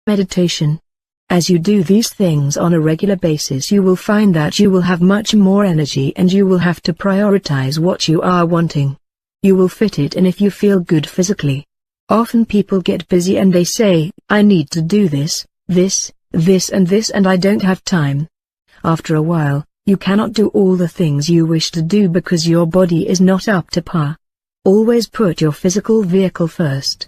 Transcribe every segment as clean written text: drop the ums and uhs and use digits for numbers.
meditation. As you do these things on a regular basis, you will find that you will have much more energy and you will have to prioritize what you are wanting. You will fit it in if you feel good physically. Often people get busy and they say, I need to do this, and I don't have time. After a while, you cannot do all the things you wish to do because your body is not up to par. Always put your physical vehicle first.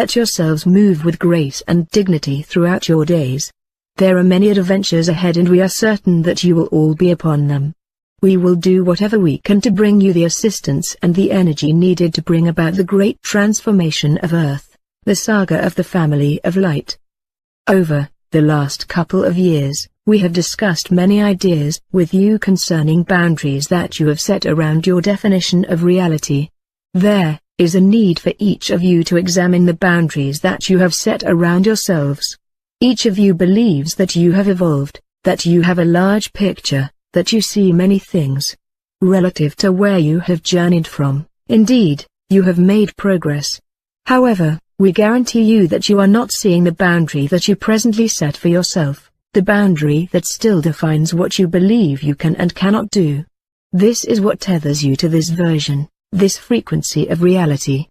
Let yourselves move with grace and dignity throughout your days. There are many adventures ahead and we are certain that you will all be upon them. We will do whatever we can to bring you the assistance and the energy needed to bring about the great transformation of Earth, the saga of the family of light. Over the last couple of years, we have discussed many ideas with you concerning boundaries that you have set around your definition of reality. There is a need for each of you to examine the boundaries that you have set around yourselves. Each of you believes that you have evolved, that you have a large picture, that you see many things relative to where you have journeyed from. Indeed, you have made progress. However, we guarantee you that you are not seeing the boundary that you presently set for yourself, the boundary that still defines what you believe you can and cannot do. This is what tethers you to this version, this frequency of reality.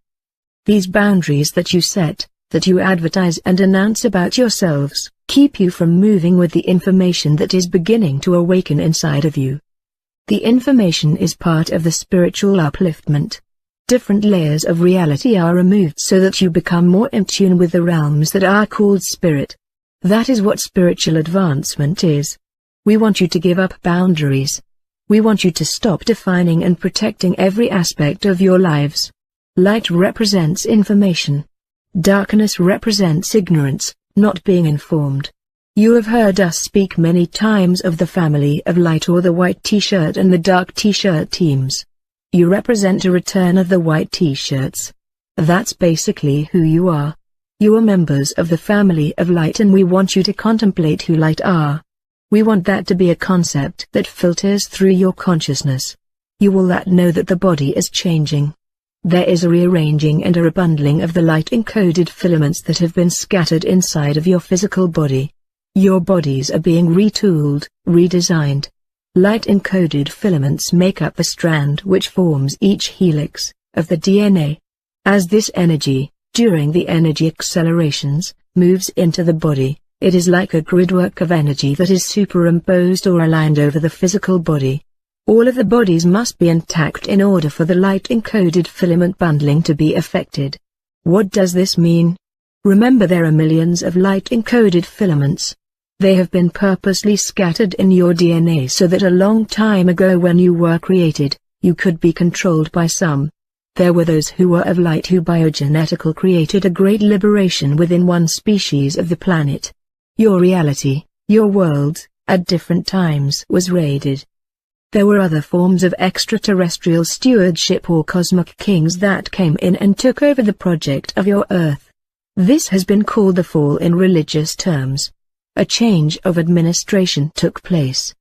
These boundaries that you set, that you advertise and announce about yourselves, keep you from moving with the information that is beginning to awaken inside of you. The information is part of the spiritual upliftment. Different layers of reality are removed so that you become more in tune with the realms that are called spirit. That is what spiritual advancement is. We want you to give up boundaries. We want you to stop defining and protecting every aspect of your lives. Light represents information. Darkness represents ignorance, not being informed. You have heard us speak many times of the family of light or the white t-shirt and the dark t-shirt teams. You represent a return of the white t-shirts. That's basically who you are. You are members of the family of light and we want you to contemplate who light are. We want that to be a concept that filters through your consciousness. You will know that the body is changing. There is a rearranging and a rebundling of the light-encoded filaments that have been scattered inside of your physical body. Your bodies are being retooled, redesigned. Light-encoded filaments make up the strand which forms each helix of the DNA. As this energy, during the energy accelerations, moves into the body, it is like a gridwork of energy that is superimposed or aligned over the physical body. All of the bodies must be intact in order for the light-encoded filament bundling to be effected. What does this mean? Remember, there are millions of light-encoded filaments. They have been purposely scattered in your DNA so that a long time ago when you were created, you could be controlled by some. There were those who were of light who biogenetically created a great liberation within one species of the planet. Your reality, your world, at different times was raided. There were other forms of extraterrestrial stewardship or cosmic kings that came in and took over the project of your Earth. This has been called the fall in religious terms. A change of administration took place.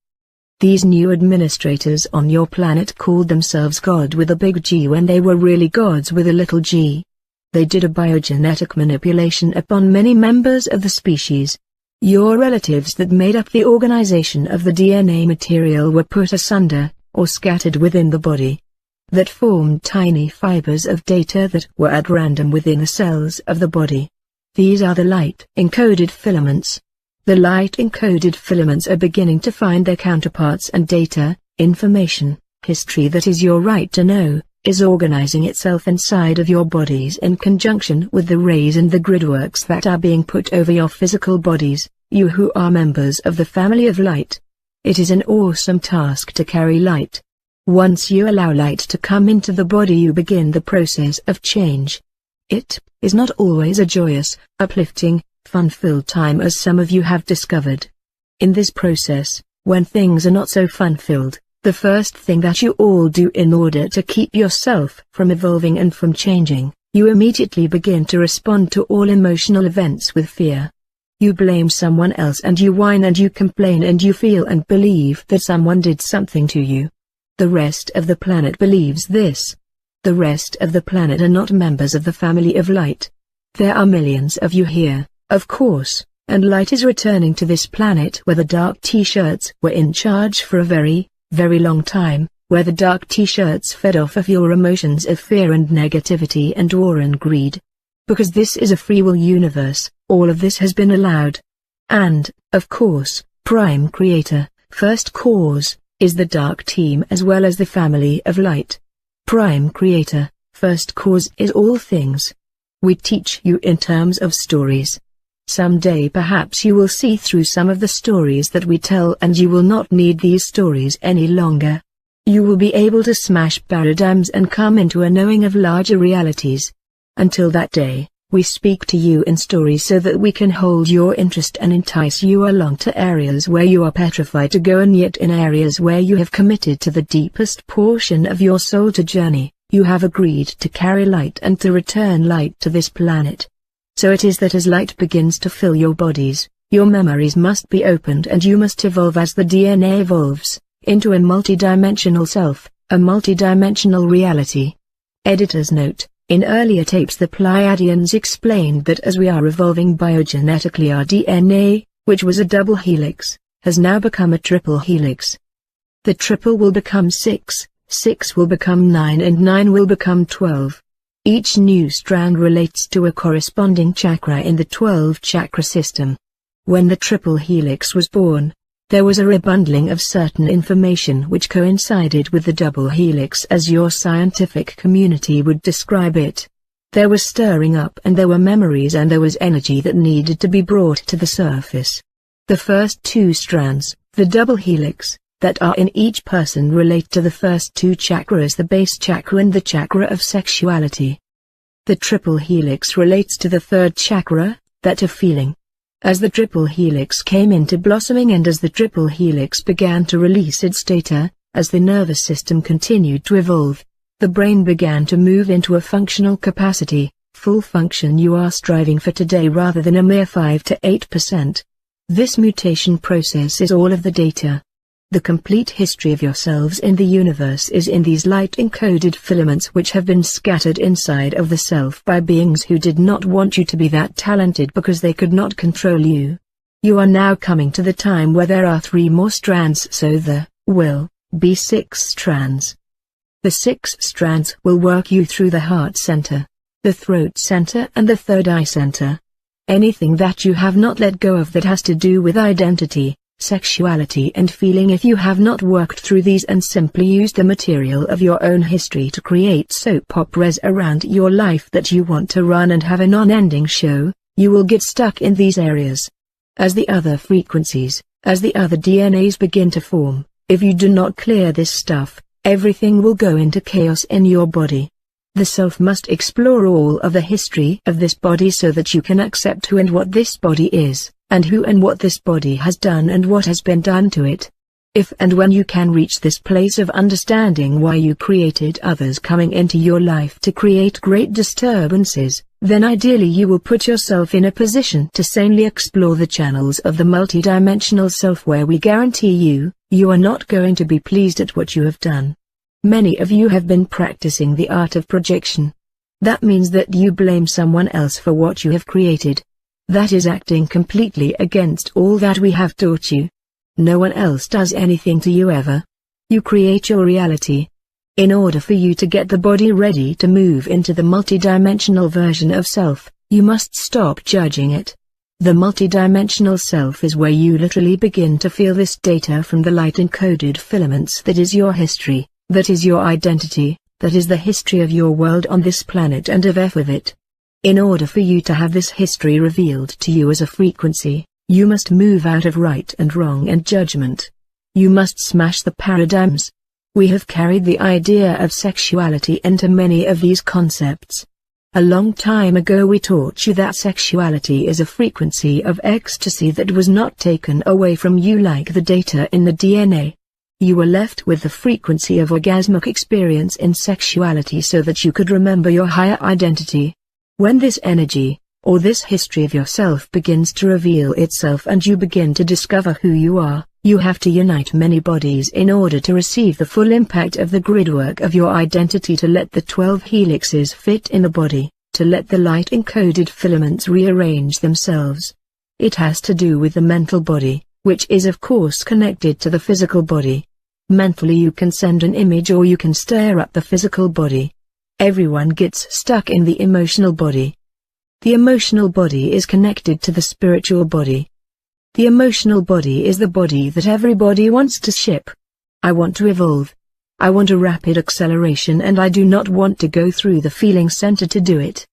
These new administrators on your planet called themselves God with a big G when they were really gods with a little g. They did a biogenetic manipulation upon many members of the species. Your relatives that made up the organization of the DNA material were put asunder, or scattered within the body. That formed tiny fibers of data that were at random within the cells of the body. These are the light-encoded filaments. The light-encoded filaments are beginning to find their counterparts and data, information, history that is your right to know, is organizing itself inside of your bodies in conjunction with the rays and the gridworks that are being put over your physical bodies, you who are members of the family of light. It is an awesome task to carry light. Once you allow light to come into the body, you begin the process of change. It is not always a joyous, uplifting, fun-filled time as some of you have discovered. In this process, when things are not so fun-filled, the first thing that you all do in order to keep yourself from evolving and from changing, you immediately begin to respond to all emotional events with fear. You blame someone else and you whine and you complain and you feel and believe that someone did something to you. The rest of the planet believes this. The rest of the planet are not members of the family of light. There are millions of you here. Of course, and light is returning to this planet where the dark T-shirts were in charge for a very, very long time, where the dark T-shirts fed off of your emotions of fear and negativity and war and greed. Because this is a free will universe, all of this has been allowed. And, of course, Prime Creator, First Cause, is the dark team as well as the family of light. Prime Creator, First Cause is all things. We teach you in terms of stories. Someday perhaps you will see through some of the stories that we tell and you will not need these stories any longer. You will be able to smash paradigms and come into a knowing of larger realities. Until that day, we speak to you in stories so that we can hold your interest and entice you along to areas where you are petrified to go, and yet in areas where you have committed to the deepest portion of your soul to journey, you have agreed to carry light and to return light to this planet. So it is that as light begins to fill your bodies, your memories must be opened and you must evolve as the DNA evolves, into a multidimensional self, a multidimensional reality. Editor's note: in earlier tapes the Pleiadians explained that as we are evolving biogenetically, our DNA, which was a double helix, has now become a triple helix. The triple will become 6, 6 will become 9 and 9 will become 12. Each new strand relates to a corresponding chakra in the 12 chakra system. When the triple helix was born, there was a rebundling of certain information which coincided with the double helix, as your scientific community would describe it. There was stirring up and there were memories and there was energy that needed to be brought to the surface. The first two strands, the double helix, that are in each person relate to the first two chakras, the base chakra and the chakra of sexuality. The triple helix relates to the third chakra, that of feeling. As the triple helix came into blossoming and as the triple helix began to release its data, as the nervous system continued to evolve, the brain began to move into a functional capacity, full function you are striving for today rather than a mere 5 to 8%. This mutation process is all of the data. The complete history of yourselves in the universe is in these light-encoded filaments which have been scattered inside of the self by beings who did not want you to be that talented because they could not control you. You are now coming to the time where there are 3 more strands, so there will be 6 strands. The 6 strands will work you through the heart center, the throat center and the third eye center. Anything that you have not let go of that has to do with identity, sexuality and feeling, if you have not worked through these and simply used the material of your own history to create soap operas around your life that you want to run and have a non-ending show, you will get stuck in these areas. As the other frequencies, as the other DNAs begin to form, if you do not clear this stuff, everything will go into chaos in your body. The self must explore all of the history of this body so that you can accept who and what this body is, and who and what this body has done and what has been done to it. If and when you can reach this place of understanding why you created others coming into your life to create great disturbances, then ideally you will put yourself in a position to sanely explore the channels of the multidimensional self, where we guarantee you are not going to be pleased at what you have done. Many of you have been practicing the art of projection. That means that you blame someone else for what you have created. That is acting completely against all that we have taught you. No one else does anything to you ever. You create your reality. In order for you to get the body ready to move into the multidimensional version of self, you must stop judging it. The multidimensional self is where you literally begin to feel this data from the light-encoded filaments that is your history, that is your identity, that is the history of your world on this planet and of it. In order for you to have this history revealed to you as a frequency, you must move out of right and wrong and judgment. You must smash the paradigms. We have carried the idea of sexuality into many of these concepts. A long time ago we taught you that sexuality is a frequency of ecstasy that was not taken away from you like the data in the DNA. You were left with the frequency of orgasmic experience in sexuality so that you could remember your higher identity. When this energy, or this history of yourself begins to reveal itself and you begin to discover who you are, you have to unite many bodies in order to receive the full impact of the gridwork of your identity to let the 12 helixes fit in the body. to let the light-encoded filaments rearrange themselves. It has to do with the mental body, which is of course connected to the physical body. Mentally you can send an image or you can stir up the physical body. Everyone gets stuck in the emotional body. The emotional body is connected to the spiritual body. The emotional body is the body that everybody wants to ship. I want to evolve. I want a rapid acceleration and I do not want to go through the feeling center to do it.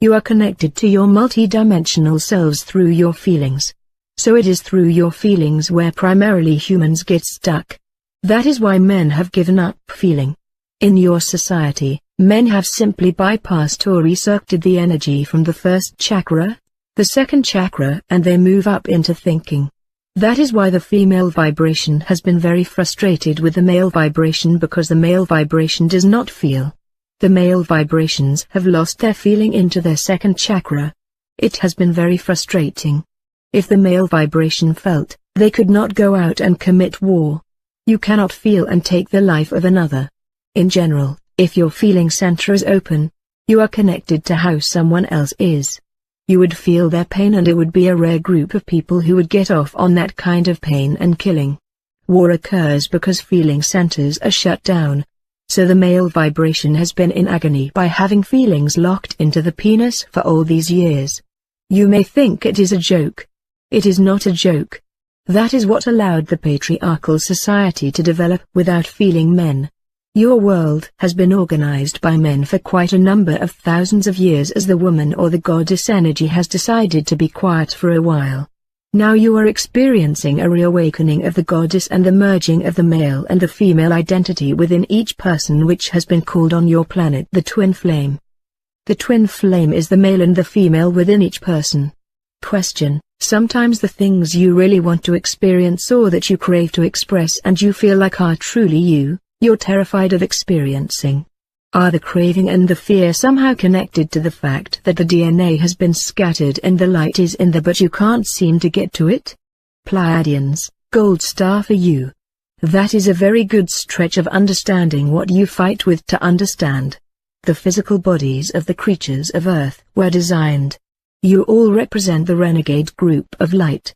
You are connected to your multidimensional selves through your feelings. So it is through your feelings where primarily humans get stuck. That is why men have given up feeling. In your society, men have simply bypassed or recircuited the energy from the first chakra, the second chakra, and they move up into thinking. That is why the female vibration has been very frustrated with the male vibration, because the male vibration does not feel. The male vibrations have lost their feeling into their second chakra. It has been very frustrating. If the male vibration felt, they could not go out and commit war. You cannot feel and take the life of another. In general, if your feeling center is open, you are connected to how someone else is. You would feel their pain and it would be a rare group of people who would get off on that kind of pain and killing. War occurs because feeling centers are shut down. So the male vibration has been in agony by having feelings locked into the penis for all these years. You may think it is a joke. It is not a joke. That is what allowed the patriarchal society to develop without feeling men. Your world has been organized by men for quite a number of thousands of years as the woman or the goddess energy has decided to be quiet for a while. Now you are experiencing a reawakening of the goddess and the merging of the male and the female identity within each person, which has been called on your planet the twin flame. The twin flame is the male and the female within each person. Question: sometimes the things you really want to experience or that you crave to express and you feel like are truly you're terrified of experiencing. Are the craving and the fear somehow connected to the fact that the DNA has been scattered and the light is in there but you can't seem to get to it? Pleiadians, gold star for you. That is a very good stretch of understanding what you fight with to understand. The physical bodies of the creatures of Earth were designed. You all represent the renegade group of light.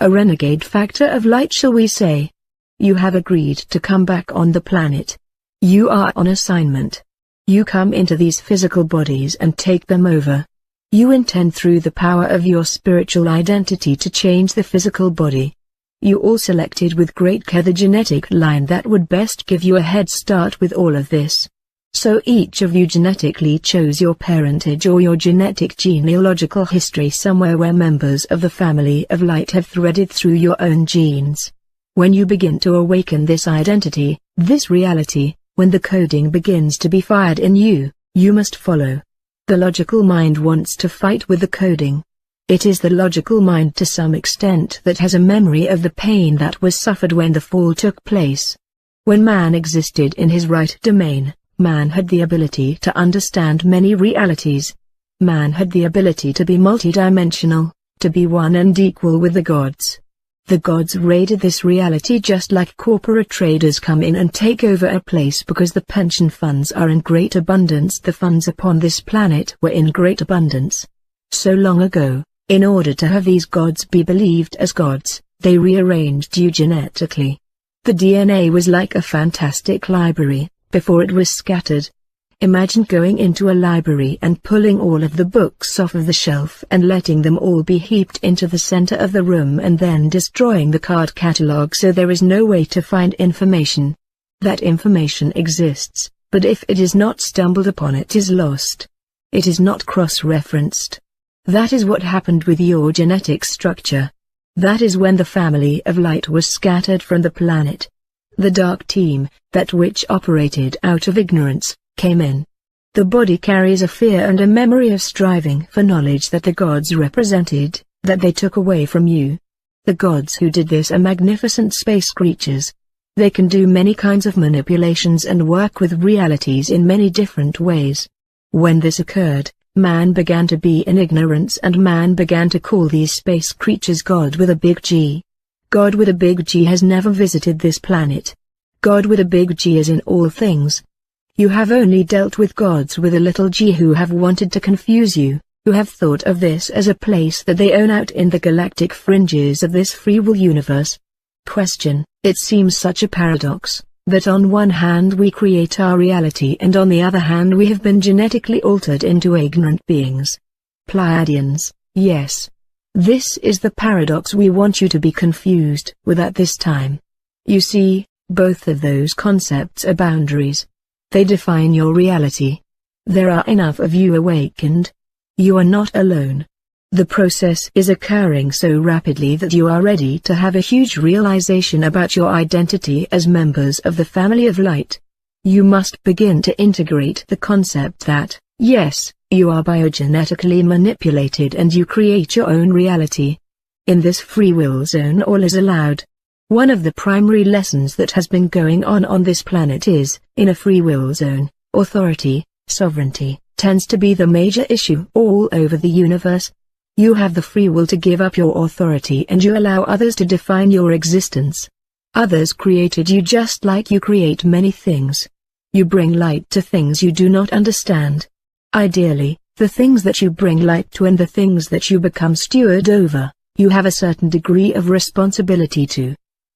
A renegade factor of light, shall we say. You have agreed to come back on the planet. You are on assignment. You come into these physical bodies and take them over. You intend through the power of your spiritual identity to change the physical body. You all selected with great care the genetic line that would best give you a head start with all of this. So each of you genetically chose your parentage or your genetic genealogical history somewhere where members of the family of light have threaded through your own genes. When you begin to awaken this identity, this reality, when the coding begins to be fired in you, you must follow. The logical mind wants to fight with the coding. It is the logical mind to some extent that has a memory of the pain that was suffered when the fall took place. When man existed in his right domain, man had the ability to understand many realities. Man had the ability to be multidimensional, to be one and equal with the gods. The gods raided this reality just like corporate traders come in and take over a place because the pension funds are in great abundance. The funds upon this planet were in great abundance. So long ago, in order to have these gods be believed as gods, they rearranged you genetically. The DNA was like a fantastic library, before it was scattered. Imagine going into a library and pulling all of the books off of the shelf and letting them all be heaped into the center of the room and then destroying the card catalog so there is no way to find information. That information exists, but if it is not stumbled upon, it is lost. It is not cross-referenced. That is what happened with your genetic structure. That is when the family of light was scattered from the planet. The dark team, that which operated out of ignorance, came in. The body carries a fear and a memory of striving for knowledge that the gods represented, that they took away from you. The gods who did this are magnificent space creatures. They can do many kinds of manipulations and work with realities in many different ways. When this occurred, man began to be in ignorance and man began to call these space creatures God with a big G. God with a big G has never visited this planet. God with a big G is in all things. You have only dealt with gods with a little g who have wanted to confuse you, who have thought of this as a place that they own out in the galactic fringes of this free will universe. Question: it seems such a paradox, that on one hand we create our reality and on the other hand we have been genetically altered into ignorant beings. Pleiadians: yes. This is the paradox we want you to be confused with at this time. You see, both of those concepts are boundaries. They define your reality. There are enough of you awakened. You are not alone. The process is occurring so rapidly that you are ready to have a huge realization about your identity as members of the family of light. You must begin to integrate the concept that, yes, you are biogenetically manipulated and you create your own reality. In this free will zone all is allowed. One of the primary lessons that has been going on this planet is, in a free will zone, authority, sovereignty, tends to be the major issue all over the universe. You have the free will to give up your authority and you allow others to define your existence. Others created you just like you create many things. You bring light to things you do not understand. Ideally, the things that you bring light to and the things that you become steward over, you have a certain degree of responsibility to.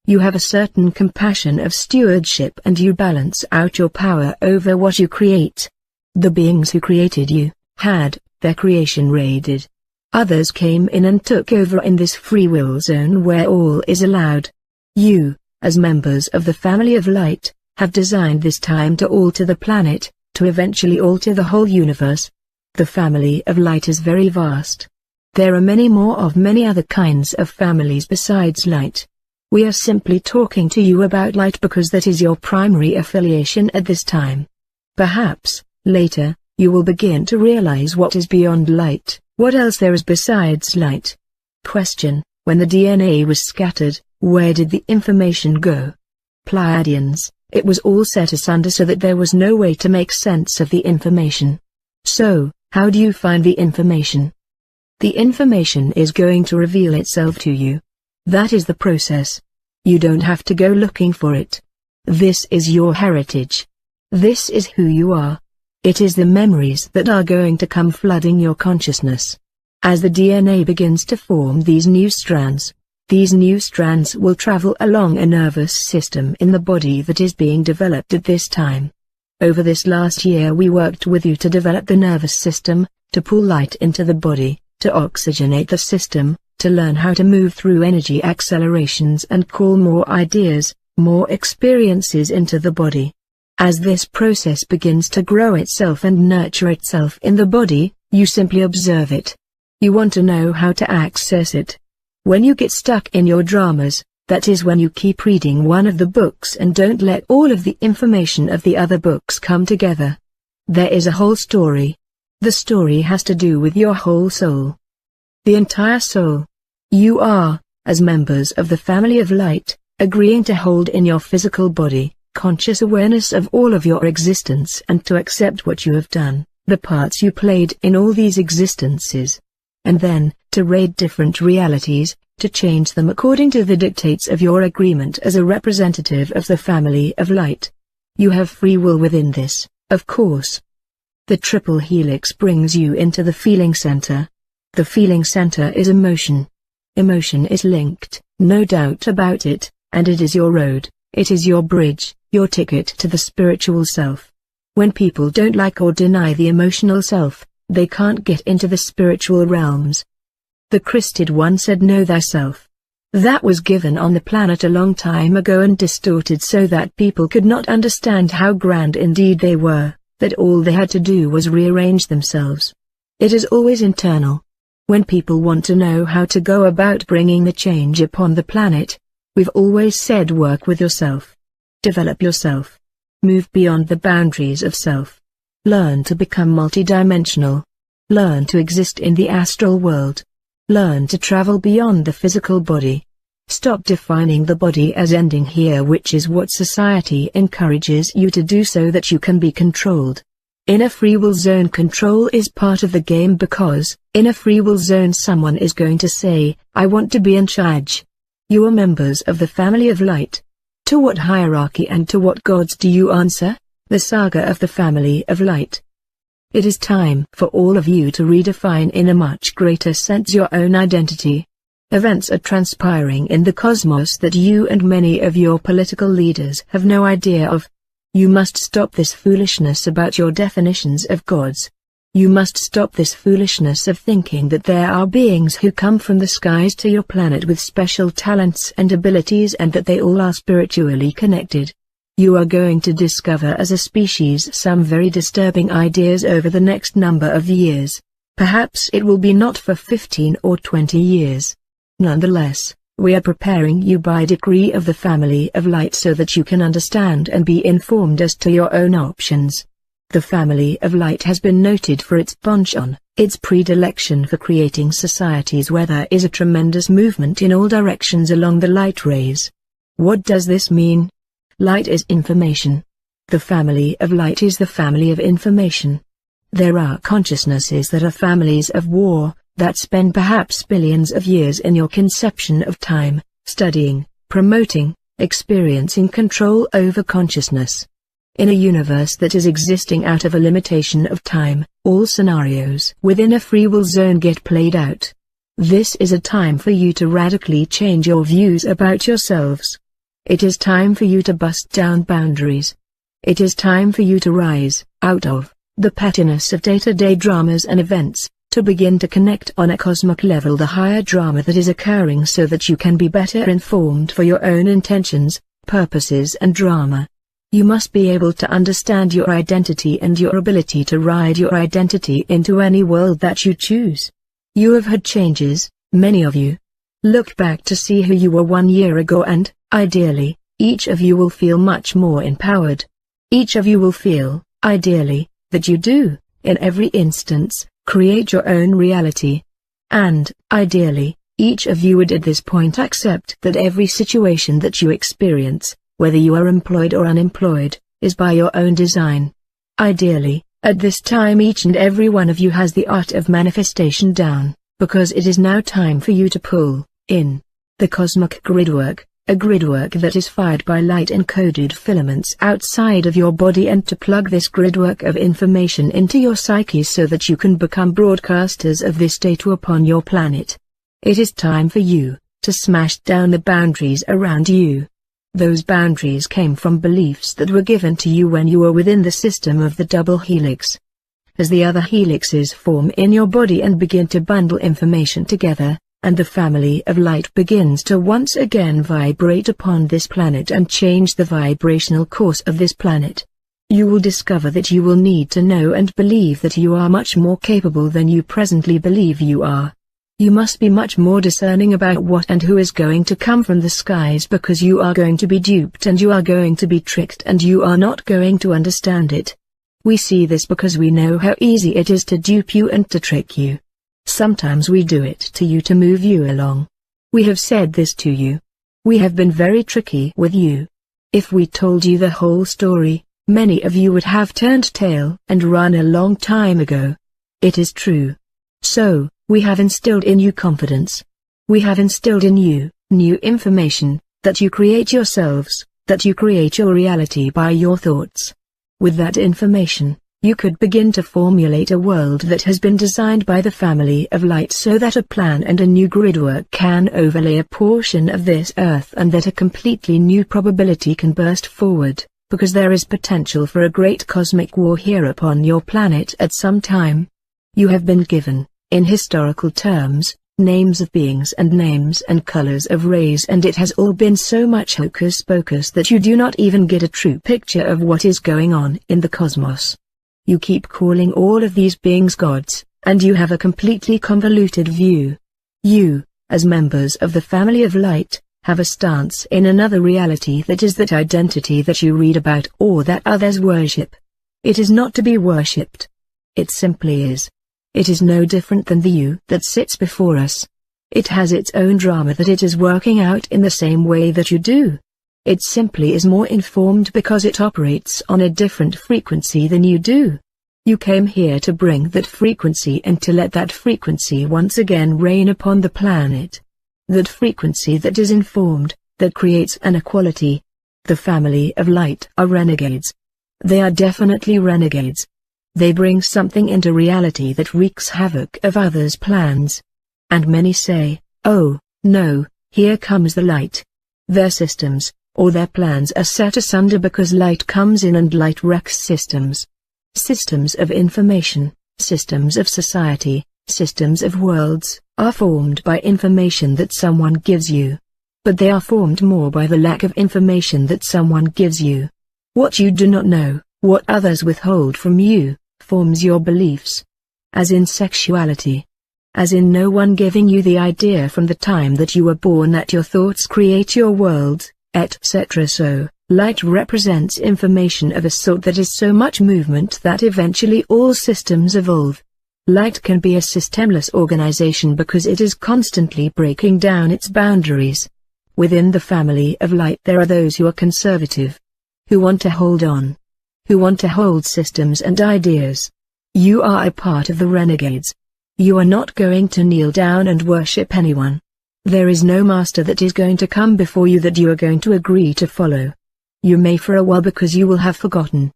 You have a certain compassion of stewardship and you balance out your power over what you create. The beings who created you, had their creation raided. Others came in and took over in this free will zone where all is allowed. You, as members of the family of light, have designed this time to alter the planet, to eventually alter the whole universe. The family of light is very vast. There are many more of many other kinds of families besides light. We are simply talking to you about light because that is your primary affiliation at this time. Perhaps, later, you will begin to realize what is beyond light, what else there is besides light. Question: when the DNA was scattered, where did the information go? Pleiadians: it was all set asunder so that there was no way to make sense of the information. So, how do you find the information? The information is going to reveal itself to you. That is the process. You don't have to go looking for it. This is your heritage. This is who you are. It is the memories that are going to come flooding your consciousness. As the DNA begins to form these new strands will travel along a nervous system in the body that is being developed at this time. Over this last year we worked with you to develop the nervous system, to pull light into the body, to oxygenate the system, to learn how to move through energy accelerations and call more ideas, more experiences into the body. As this process begins to grow itself and nurture itself in the body, you simply observe it. You want to know how to access it. When you get stuck in your dramas, that is when you keep reading one of the books and don't let all of the information of the other books come together. There is a whole story. The story has to do with your whole soul. The entire soul. You are, as members of the family of light, agreeing to hold in your physical body, conscious awareness of all of your existence and to accept what you have done, the parts you played in all these existences. And then, to raid different realities, to change them according to the dictates of your agreement as a representative of the family of light. You have free will within this, of course. The triple helix brings you into the feeling center. The feeling center is emotion. Emotion is linked, no doubt about it, and it is your road, it is your bridge, your ticket to the spiritual self. When people don't like or deny the emotional self, they can't get into the spiritual realms. The Christed One said know thyself. That was given on the planet a long time ago and distorted so that people could not understand how grand indeed they were, that all they had to do was rearrange themselves. It is always internal. When people want to know how to go about bringing the change upon the planet, we've always said work with yourself. Develop yourself. Move beyond the boundaries of self. Learn to become multidimensional. Learn to exist in the astral world. Learn to travel beyond the physical body. Stop defining the body as ending here, which is what society encourages you to do so that you can be controlled. In a free will zone, control is part of the game because, in a free will zone, someone is going to say, I want to be in charge. You are members of the family of light. To what hierarchy and to what gods do you answer? The Saga of the Family of Light. It is time for all of you to redefine in a much greater sense your own identity. Events are transpiring in the cosmos that you and many of your political leaders have no idea of. You must stop this foolishness about your definitions of gods. You must stop this foolishness of thinking that there are beings who come from the skies to your planet with special talents and abilities and that they all are spiritually connected. You are going to discover as a species some very disturbing ideas over the next number of years. Perhaps it will be not for 15 or 20 years. Nonetheless, we are preparing you by decree of the Family of Light so that you can understand and be informed as to your own options. The Family of Light has been noted for its penchant, its predilection for creating societies where there is a tremendous movement in all directions along the light rays. What does this mean? Light is information. The Family of Light is the family of information. There are consciousnesses that are families of war, that spend perhaps billions of years in your conception of time, studying, promoting, experiencing control over consciousness. In a universe that is existing out of a limitation of time, all scenarios within a free will zone get played out. This is a time for you to radically change your views about yourselves. It is time for you to bust down boundaries. It is time for you to rise out of the pettiness of day-to-day dramas and events, to begin to connect on a cosmic level the higher drama that is occurring so that you can be better informed for your own intentions, purposes and drama. You must be able to understand your identity and your ability to ride your identity into any world that you choose. You have had changes, many of you. Look back to see who you were 1 year ago and, ideally, each of you will feel much more empowered. Each of you will feel, ideally, that you do, in every instance, create your own reality. And, ideally, each of you would at this point accept that every situation that you experience, whether you are employed or unemployed, is by your own design. Ideally, at this time each and every one of you has the art of manifestation down, because it is now time for you to pull in the cosmic gridwork, a gridwork that is fired by light-encoded filaments outside of your body, and to plug this gridwork of information into your psyche so that you can become broadcasters of this data upon your planet. It is time for you to smash down the boundaries around you. Those boundaries came from beliefs that were given to you when you were within the system of the double helix. As the other helixes form in your body and begin to bundle information together, and the Family of Light begins to once again vibrate upon this planet and change the vibrational course of this planet, you will discover that you will need to know and believe that you are much more capable than you presently believe you are. You must be much more discerning about what and who is going to come from the skies, because you are going to be duped and you are going to be tricked and you are not going to understand it. We see this because we know how easy it is to dupe you and to trick you. Sometimes we do it to you to move you along. We have said this to you. We have been very tricky with you. If we told you the whole story, many of you would have turned tail and run a long time ago. It is true. So, we have instilled in you confidence. We have instilled in you new information, that you create yourselves, that you create your reality by your thoughts. With that information, you could begin to formulate a world that has been designed by the Family of Light so that a plan and a new gridwork can overlay a portion of this earth and that a completely new probability can burst forward, because there is potential for a great cosmic war here upon your planet at some time. You have been given, in historical terms, names of beings and names and colors of rays, and it has all been so much hocus pocus that you do not even get a true picture of what is going on in the cosmos. You keep calling all of these beings gods, and you have a completely convoluted view. You, as members of the Family of Light, have a stance in another reality that is that identity that you read about or that others worship. It is not to be worshipped. It simply is. It is no different than the you that sits before us. It has its own drama that it is working out in the same way that you do. It simply is more informed because it operates on a different frequency than you do. You came here to bring that frequency and to let that frequency once again reign upon the planet. That frequency that is informed, that creates an equality. The Family of Light are renegades. They are definitely renegades. They bring something into reality that wreaks havoc of others' plans. And many say, oh, no, here comes the light. Their systems, or their plans are set asunder because light comes in and light wrecks systems. Systems of information, systems of society, systems of worlds, are formed by information that someone gives you. But they are formed more by the lack of information that someone gives you. What you do not know, what others withhold from you, forms your beliefs. As in sexuality. As in no one giving you the idea from the time that you were born that your thoughts create your world, etc. So, light represents information of a sort that is so much movement that eventually all systems evolve. Light can be a systemless organization because it is constantly breaking down its boundaries. Within the family of light there are those who are conservative, who want to hold on, who want to hold systems and ideas. You are a part of the renegades. You are not going to kneel down and worship anyone. There is no master that is going to come before you that you are going to agree to follow. You may for a while because you will have forgotten.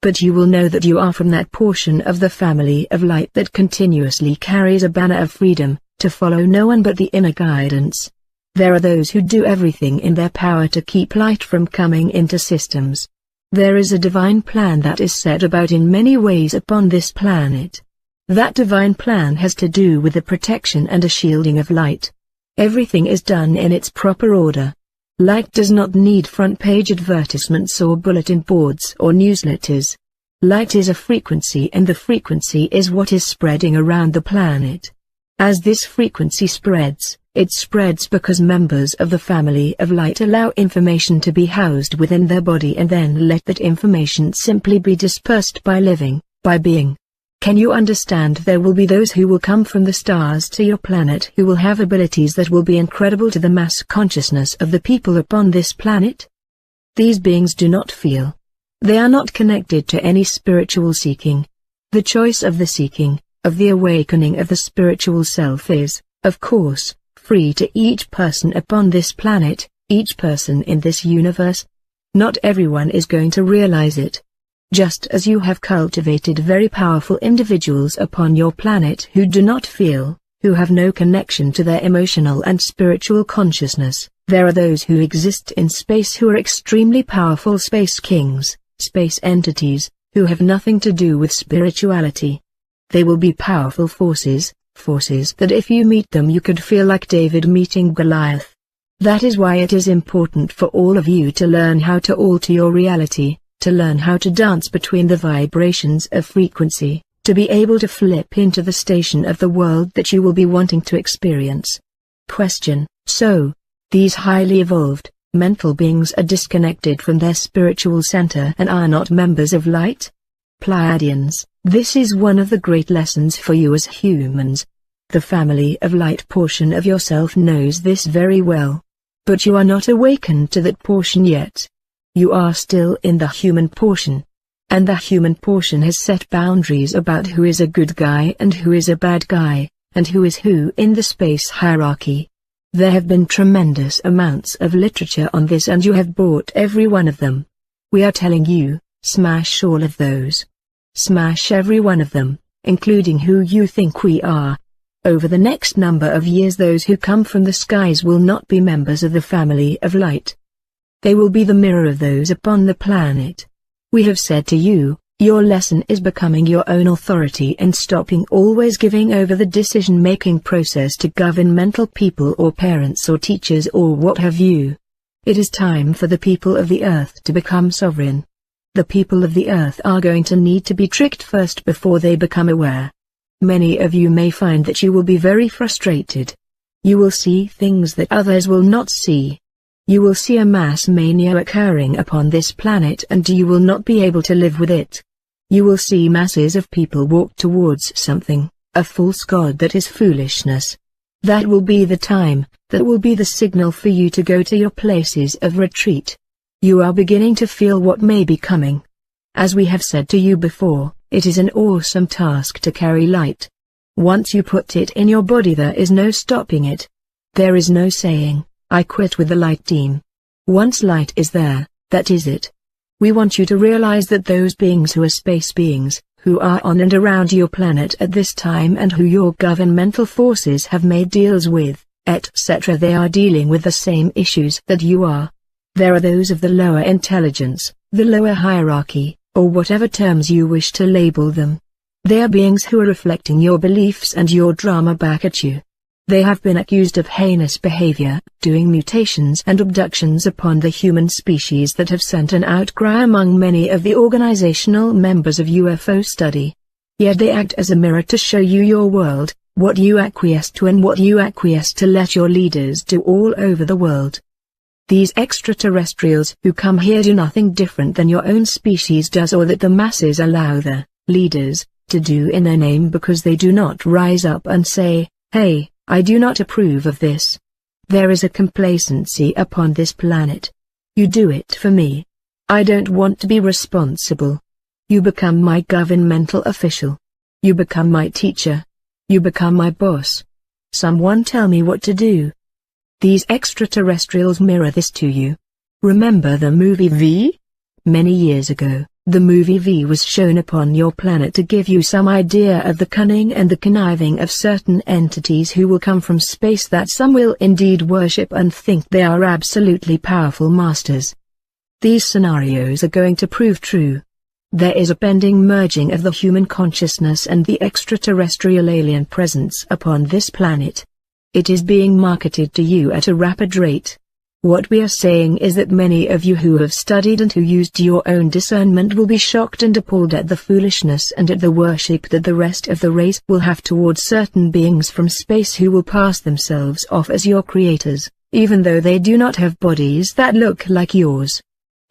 But you will know that you are from that portion of the family of light that continuously carries a banner of freedom, to follow no one but the inner guidance. There are those who do everything in their power to keep light from coming into systems. There is a divine plan that is set about in many ways upon this planet. That divine plan has to do with the protection and a shielding of light. Everything is done in its proper order. Light does not need front-page advertisements or bulletin boards or newsletters. Light is a frequency and the frequency is what is spreading around the planet. As this frequency spreads, it spreads because members of the family of light allow information to be housed within their body and then let that information simply be dispersed by living, by being. Can you understand? There will be those who will come from the stars to your planet who will have abilities that will be incredible to the mass consciousness of the people upon this planet. These beings do not feel. They are not connected to any spiritual seeking. The choice of the seeking, of the awakening of the spiritual self is, of course, free to each person upon this planet, each person in this universe. Not everyone is going to realize it. Just as you have cultivated very powerful individuals upon your planet who do not feel, who have no connection to their emotional and spiritual consciousness, there are those who exist in space who are extremely powerful space kings, space entities, who have nothing to do with spirituality. They will be powerful forces, forces that if you meet them you could feel like David meeting Goliath. That is why it is important for all of you to learn how to alter your reality, to learn how to dance between the vibrations of frequency, to be able to flip into the station of the world that you will be wanting to experience. Question: so, these highly evolved, mental beings are disconnected from their spiritual center and are not members of light? Pleiadians, this is one of the great lessons for you as humans. The family of light portion of yourself knows this very well. But you are not awakened to that portion yet. You are still in the human portion. And the human portion has set boundaries about who is a good guy and who is a bad guy, and who is who in the space hierarchy. There have been tremendous amounts of literature on this and you have bought every one of them. We are telling you, smash all of those. Smash every one of them, including who you think we are. Over the next number of years those who come from the skies will not be members of the family of light. They will be the mirror of those upon the planet. We have said to you, your lesson is becoming your own authority and stopping always giving over the decision-making process to governmental people or parents or teachers or what have you. It is time for the people of the earth to become sovereign. The people of the earth are going to need to be tricked first before they become aware. Many of you may find that you will be very frustrated. You will see things that others will not see. You will see a mass mania occurring upon this planet and you will not be able to live with it. You will see masses of people walk towards something, a false god that is foolishness. That will be the time, that will be the signal for you to go to your places of retreat. You are beginning to feel what may be coming. As we have said to you before, it is an awesome task to carry light. Once you put it in your body there is no stopping it. There is no saying, I quit with the light team. Once light is there, that is it. We want you to realize that those beings who are space beings, who are on and around your planet at this time and who your governmental forces have made deals with, etc., they are dealing with the same issues that you are. There are those of the lower intelligence, the lower hierarchy, or whatever terms you wish to label them. They are beings who are reflecting your beliefs and your drama back at you. They have been accused of heinous behavior, doing mutations and abductions upon the human species that have sent an outcry among many of the organizational members of UFO study. Yet they act as a mirror to show you your world, what you acquiesce to and what you acquiesce to let your leaders do all over the world. These extraterrestrials who come here do nothing different than your own species does or that the masses allow the leaders to do in their name, because they do not rise up and say, "Hey, I do not approve of this." There is a complacency upon this planet. You do it for me. I don't want to be responsible. You become my governmental official. You become my teacher. You become my boss. Someone tell me what to do. These extraterrestrials mirror this to you. Remember the movie V? Many years ago, the movie V was shown upon your planet to give you some idea of the cunning and the conniving of certain entities who will come from space that some will indeed worship and think they are absolutely powerful masters. These scenarios are going to prove true. There is a pending merging of the human consciousness and the extraterrestrial alien presence upon this planet. It is being marketed to you at a rapid rate. What we are saying is that many of you who have studied and who used your own discernment will be shocked and appalled at the foolishness and at the worship that the rest of the race will have towards certain beings from space who will pass themselves off as your creators, even though they do not have bodies that look like yours.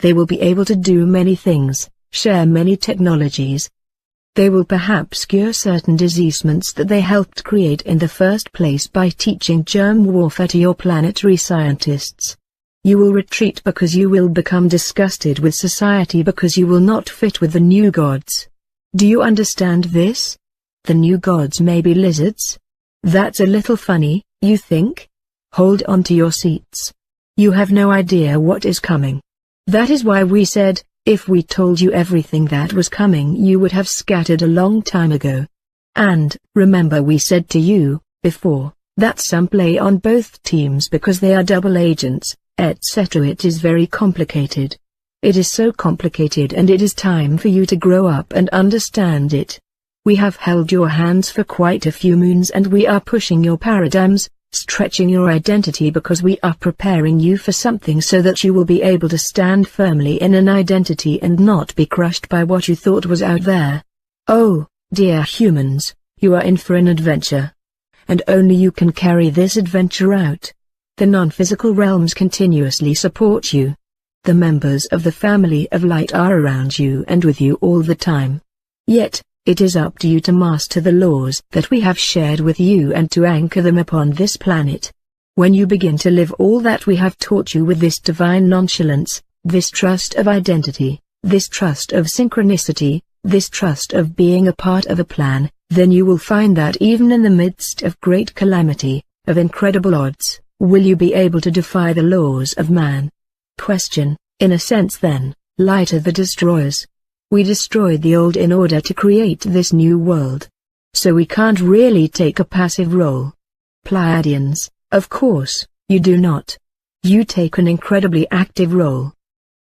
They will be able to do many things, share many technologies. They will perhaps cure certain diseasements that they helped create in the first place by teaching germ warfare to your planetary scientists. You will retreat because you will become disgusted with society because you will not fit with the new gods. Do you understand this? The new gods may be lizards? That's a little funny, you think? Hold on to your seats. You have no idea what is coming. That is why we said, if we told you everything that was coming, you would have scattered a long time ago. And, remember we said to you, before, that some play on both teams because they are double agents, etc. It is very complicated. It is so complicated, and it is time for you to grow up and understand it. We have held your hands for quite a few moons and we are pushing your paradigms, stretching your identity because we are preparing you for something so that you will be able to stand firmly in an identity and not be crushed by what you thought was out there. Oh, dear humans, you are in for an adventure. And only you can carry this adventure out. The non-physical realms continuously support you. The members of the family of light are around you and with you all the time. Yet, it is up to you to master the laws that we have shared with you and to anchor them upon this planet. When you begin to live all that we have taught you with this divine nonchalance, this trust of identity, this trust of synchronicity, this trust of being a part of a plan, then you will find that even in the midst of great calamity, of incredible odds, will you be able to defy the laws of man. Question: in a sense then, light are the destroyers. We destroyed the old in order to create this new world. So we can't really take a passive role. Pleiadians, of course, you do not. You take an incredibly active role.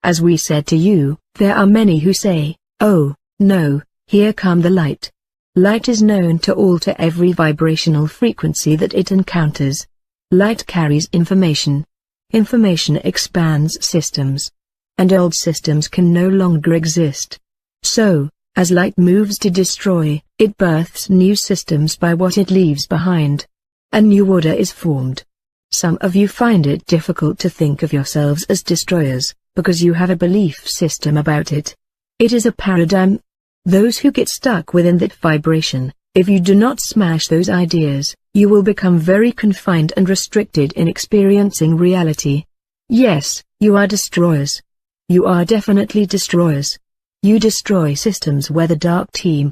As we said to you, there are many who say, "Oh, no, here come the light." Light is known to alter every vibrational frequency that it encounters. Light carries information. Information expands systems. And old systems can no longer exist. So, as light moves to destroy, it births new systems by what it leaves behind. A new order is formed. Some of you find it difficult to think of yourselves as destroyers, because you have a belief system about it. It is a paradigm. Those who get stuck within that vibration, if you do not smash those ideas, you will become very confined and restricted in experiencing reality. Yes, you are destroyers. You are definitely destroyers. You destroy systems where the dark team